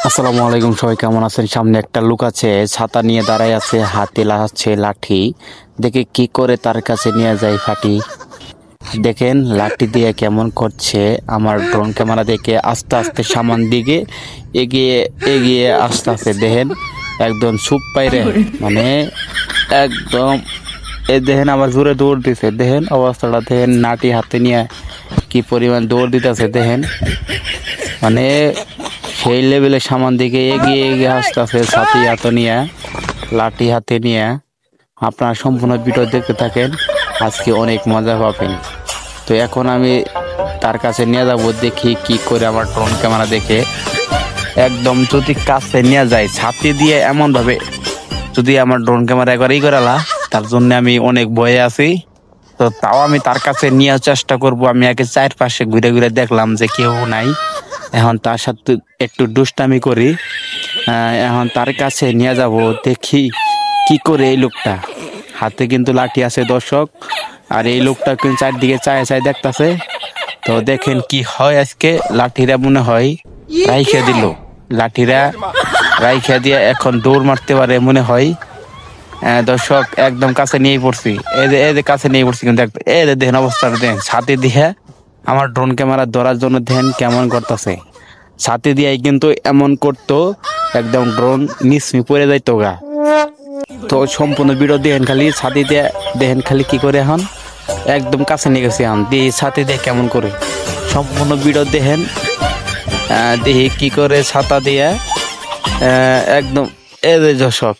আসসালামু আলাইকুম, সবাই কেমন আছেন? সামনে একটা লোক আছে, ছাতা নিয়ে দাঁড়ায় আছে, হাতে আছে লাঠি। দেখে কি করে তার কাছে নিয়ে যায় ফাটি। দেখেন লাঠি দিয়ে কেমন করছে। আমার ড্রোন ক্যামেরা দেখে আস্তে আস্তে সামান দিকে এগিয়ে এগিয়ে আস্তে আস্তে দেখেন একদম সুপ পাইরে, মানে একদম দেখেন আবার জোরে দৌড় দিছে। দেখেন অবস্থাটা দেখেন, নাটি হাতে নিয়ে কি পরিমাণ দৌড় দিতেছে দেখেন, মানে সেই লেভেলে সামান দিকে এগিয়ে এগিয়ে আস্তে আস্তে ছাতি হাতে নিয়ে লাঠি হাতে নিয়ে। আপনারা সম্পূর্ণ ভিডিও দেখতে থাকেন, আজকে অনেক মজা পাবেন। তো এখন আমি তার কাছে নিয়ে যাবো, দেখি কি করে আমার ড্রোন ক্যামেরা দেখে একদম যদি কাছে নিয়ে যায় ছাতি দিয়ে এমন ভাবে যদি আমার ড্রোন ক্যামেরা একবারই করালা, তার জন্য আমি অনেক ভয়ে আছি। তো তাও আমি তার কাছে নিয়ে চেষ্টা করব। আমি আগে চারপাশে ঘুরে ঘুরে দেখলাম যে কেউ নাই, এখন তার সাথে একটু দুষ্টামি করি। এখন তার কাছে নিয়ে যাব, দেখি কি করে। এই লোকটা হাতে কিন্তু লাঠি আছে দর্শক, আর এই লোকটা কিন্তু চারদিকে চায় চায় দেখতেছে। তো দেখেন কি হয় আজকে। লাঠিরা মনে হয় রাইখা দিল, লাঠিরা রাইখা দিয়ে এখন দৌড় মারতে পারে মনে হয়। দর্শক একদম কাছে নিয়ে পড়ছি, এই কাছে নিয়ে পড়ছি, কিন্তু দেখেন অবস্থাটা দেখেন। ছাতি দিয়ে আমার ড্রোন ক্যামেরা ধরার জন্য দেখেন কেমন করতেছে। ছাতি দিয়ে কিন্তু এমন করতো একদম ড্রোন নিচমি পড়ে যাইতো গা। তো সম্পূর্ণ ভিডিও দেখেন, খালি ছাতি দিয়ে দেখেন খালি কি করে। এখন একদম কাছে নিয়ে গেছে, এখন দিয়ে ছাতি দিয়ে কেমন করে সম্পূর্ণ ভিডিও দেখেন। দেখি কি করে ছাতা দিয়ে একদম দর্শক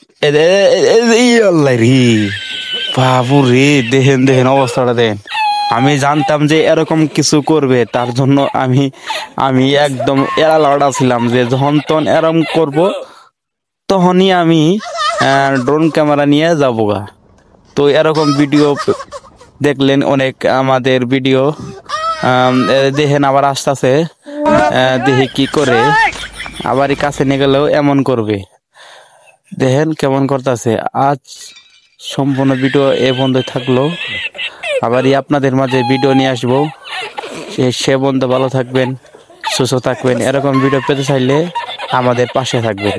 আল্লাহ রে বাবু রে, দেখেন দেখেন অবস্থাটা দেখেন। আমি জানতাম যে এরকম কিছু করবে, তার জন্য আমি একদম এড়ালাড়া ছিলাম যে যখন তখন এরকম করব তখনই আমি ড্রোন ক্যামেরা নিয়ে যাবো গা। তো এরকম ভিডিও দেখলেন অনেক আমাদের ভিডিও দেখেন। আবার আস্তে আস্তে দেখি কি করে, আবার কাছে নিয়ে গেলেও এমন করবে। দেখেন কেমন করতেছে। আজ সম্পূর্ণ ভিডিও এ বন্ধ থাকলো, আবারই আপনাদের মাঝে ভিডিও নিয়ে আসবো। সে বন্ধু ভালো থাকবেন, সুস্থ থাকবেন। এরকম ভিডিও পেতে চাইলে আমাদের পাশে থাকবেন।